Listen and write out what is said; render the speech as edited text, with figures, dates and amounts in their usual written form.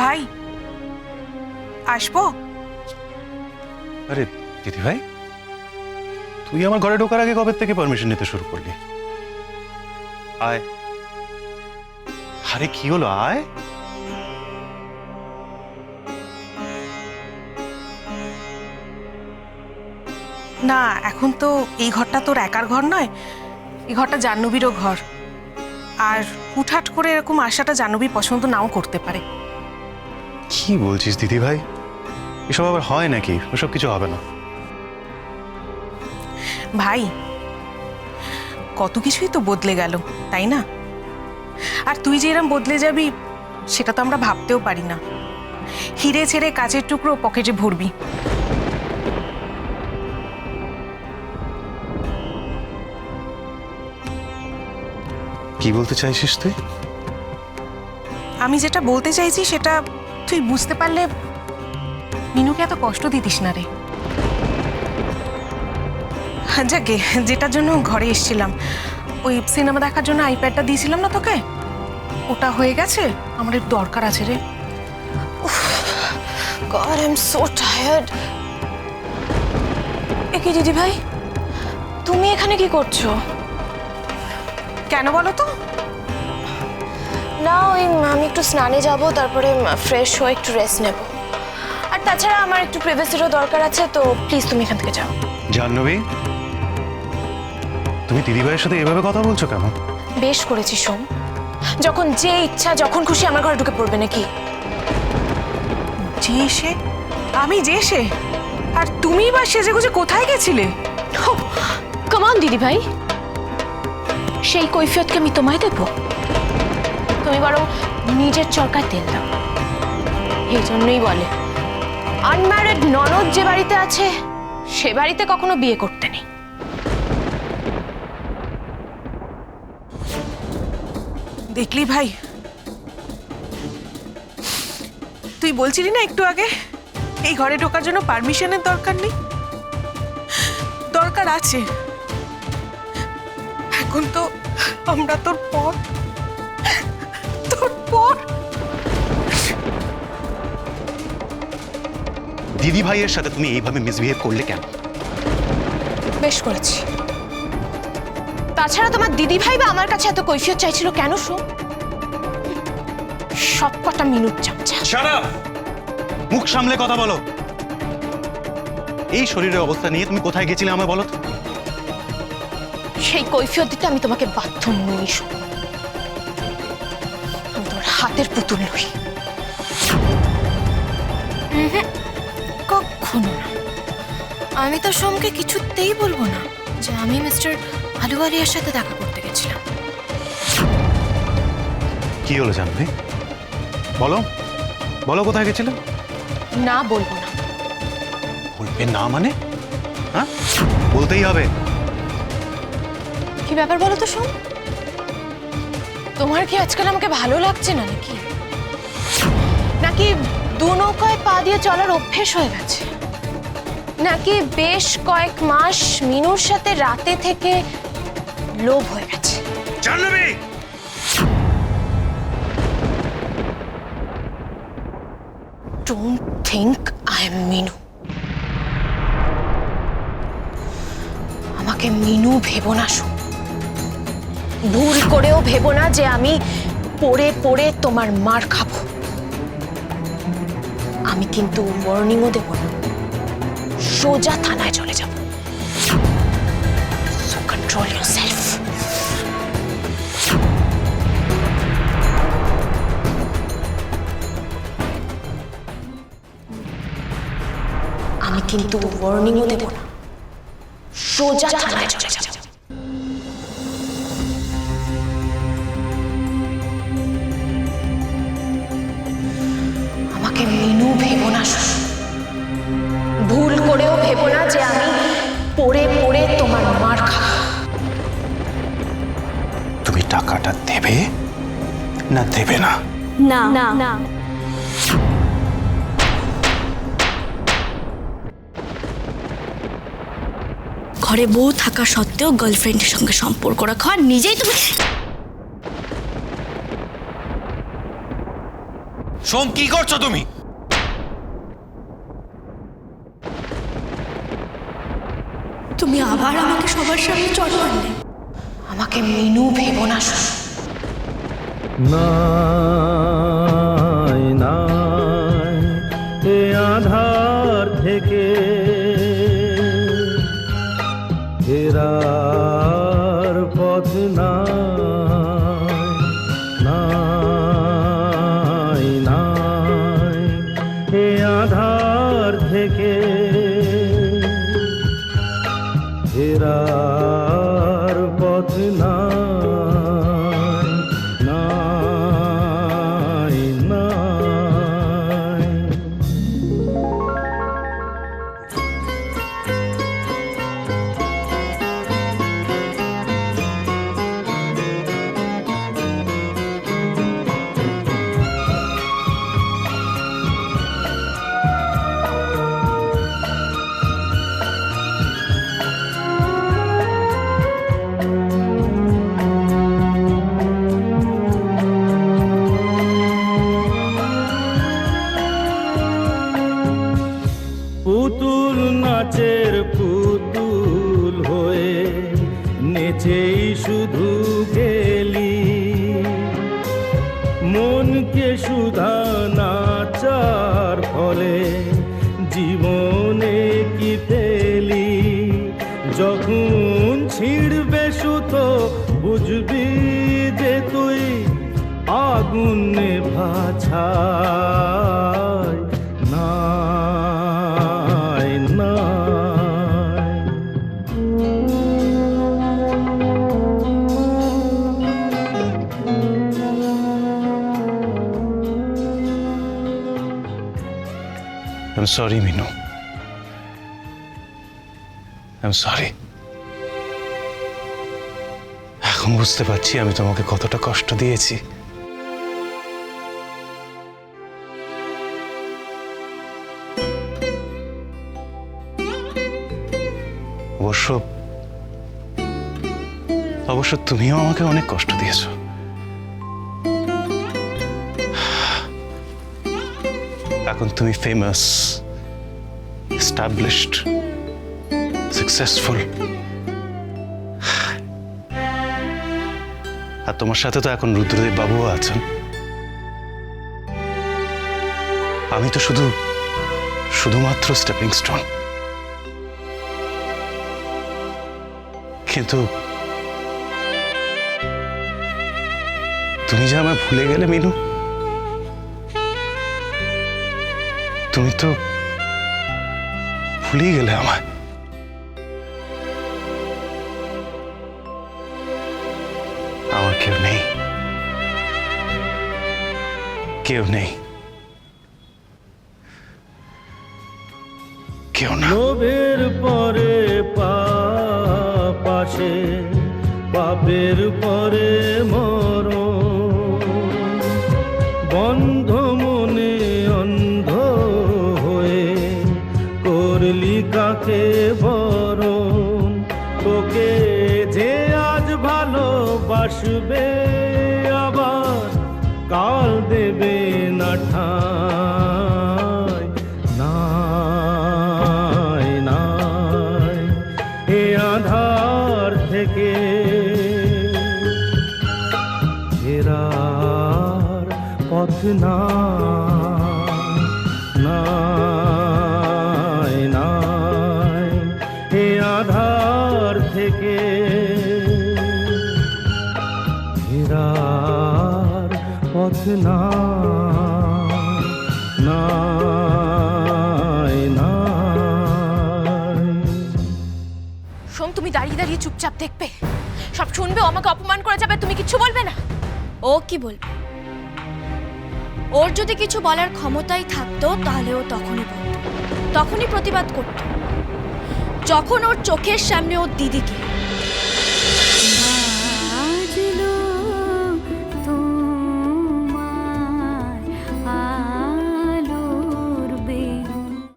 ভাই আসবো? আরে দিদি ভাই, তুই আমার ঘরে ঢোকার আগে কবে থেকে পারমিশন নিতে শুরু করলি? আয়। আরে কি হলো, আয়। না, এখন তো এই ঘরটা তোর একার ঘর নয়, এই ঘরটা জাহ্নবীরও ঘর। আর হুটহাট করে এরকম আশাটা জাহ্নবী পছন্দ নাও করতে পারে। কি বলছিস দিদি ভাই? এসব আবার হয় নাকি? ওসব কিছু হবে না। ভাই, কত কিছুই তো বদলে গেল, তাই না? আর তুই যে এরম বদলে যাবি সেটা তো আমরা ভাবতেও পারি না। হিরে ছেড়ে কাচের টুকরো পকেটে ভরবি। কি বলতে চাইছিস তুই? আমি যেটা বলতে চাইছি সেটা তুই বুঝতে পারলে মিনুকে এত কষ্ট দিতিস না রে। যাকে যেটার জন্য ঘরে এসেছিলাম, ওই সিনেমা দেখার জন্য আইপ্যাডটা দিয়েছিলাম না তোকে, ওটা হয়ে গেছে। আমার একটু দরকার আছে রে। God, I'm so tired. একি দিদি ভাই, তুমি এখানে কি করছো? কেন বলো তো? না, ওই আমি একটু স্নানে যাব, তারপরে ফ্রেশ হয়ে একটু রেস্ট নেব। আর তাছাড়া আমার একটু প্রাইভেসিরও দরকার আছে, তো প্লিজ তুমি এখান থেকে যাও। জাহ্নবী, তুমি দিদি ভাইয়ের সাথে এভাবে কথা বলছো কেন? বেশ করেছি সোম, যখন যে ইচ্ছা যখন খুশি আমার ঘরে ঢুকে পড়বে নাকি? যে এসে আমি যে এসে আর তুমি বা সেজেগুজে কোথায় গেছিলে? কামান দিদি ভাই, সেই কৈফিয়তকে আমি তোমায় দেবো? তুমি বরং নিজের চরকায় তেল দাও। এই জন্যই বলে আনম্যারিড ননদ যে বাড়িতে আছে সে বাড়িতে কখনো বিয়ে করতে নেই। দেখলি ভাই, তুই বলছিলি না একটু আগে এই ঘরে ঢোকার জন্য পারমিশনের দরকার নেই? দরকার আছে। এখন তো আমরা তোর পর। দিদি ভাইয়ের সাথে তুমি এইভাবে মিসবিহেভ করলে কেন? বেশ করেছি। তাছাড়া তোমার দিদি ভাই বা আমার কাছে এত কৈফিয়ত চাইছিল কেন সোম? সব কটা মিনিট চামচা। Shut up! মুখ সামলে কথা বলো। এই শরীরের অবস্থা নিয়ে তুমি কোথায় গেছিলে আমায় বলো তো? সেই কৈফিয়ত দিতে আমি তোমাকে বাধ্য নই সোম। আমি তোমার হাতের পুতুল নই। কখনো না। আমি তো সোমকে কিছুতেই বলবো না যে আমি মিস্টার আলুওয়ালিয়ার সাথে দেখা করতে গেছিলাম। কি হলো জাহ্নবী? বলো, বলো কোথায় গেছিলে? না, বলবো না। বলবে না মানে? হ্যাঁ, বলতেই হবে। কি ব্যাপার বলো তো সোম? তোমার কি আজকাল আমাকে ভালো লাগছে না নাকি? নাকি দু নৌকায় পা দিয়ে চলার অভ্যেস হয়ে গেছে? নাকি বেশ কয়েক মাস মিনুর সাথে রাতে থেকে লোভ হয়ে গেছে? Jahnavi! Don't think I am Minu. আমাকে মিনু ভেবো না সোম। ভুল করেও ভেবো না যে আমি পড়ে পড়ে তোমার মার খাবো। আমি কিন্তু ওয়ার্নিংও দেব না, সোজা থানায় চলে যাব। So control yourself. আমি কিন্তু ওয়ার্নিংও দেব না, সোজা থানায় চলে যাব। আমাকে মিনু ভেবো না সোম। ভুল করেও ভেবো না যে আমি পড়ে পড়ে তোমার মার খাবো। তুমি টাকাটা দেবে না দেবে না? না না না। ঘরে বউ থাকা সত্ত্বেও গার্লফ্রেন্ডের সঙ্গে সম্পর্ক রাখা, আর নিজেই তুমি সোম, কি করছো তুমি? তুমি আবার আমাকে সবার সামনে চড় মারলে। আমাকে মিনু ভেবো না সোম। নাই নাই এ আধার থেকে ফেরার পথ নাই নাই এ আধার থেকে ফেরার পথ নাই নাই নাই। পুতুল নাচের পুতুল হয়ে নেচেই শুধু গেলি, মনকে সুধা নাচার ফলে জীবনে কি পেলি? যখন ছিড়বে সুতো বুঝবি যে তুই আগুন নেভাছাই নাই নাই। I'm sorry, Minu. I'm sorry. এখন বুঝতে পারছি আমি তোমাকে কতটা কষ্ট দিয়েছি। অবশ্য তুমিও আমাকে অনেক কষ্ট দিয়েছো। এখন তুমি ফেমাস, এস্টাবলিশড, সাকসেসফুল, আর তোমার সাথে তো এখন রুদ্রদেব বাবুও আছেন। আমি তো শুধুমাত্র স্টেপিং স্টোন। কিন্তু তুমি যে আমায় ভুলে গেলে মিনু, তুমি তো ভুলেই গেলে আমায়। আমার কেউ নেই, কেউ নেই, কেউ না। লোভের পরে পাশে, পাপের পরে মরণ, বন্ধ মনে অন্ধ হয়ে করলি কাকে বরণ? তোকে যে আজ ভালোবাসবে আবার কাল দেবে না ঠাঁই নাই নাই এ আধার থেকে ফেরার পথ নাই নাই এ আধার থেকে ফেরার পথ নাই নাই। সোম, তুমি দাঁড়িয়ে দাঁড়িয়ে চুপচাপ দেখবে? সব শুনবে, ও আমাকে অপমান করে যাবে, তুমি কিচ্ছু বলবে না? ও কি বলবে? ওর যদি কিছু বলার ক্ষমতাই থাকতো তাহলে ও তখনই বলতো, তখনই প্রতিবাদ করত। যখন ওর চোখের সামনে ওর দিদিকে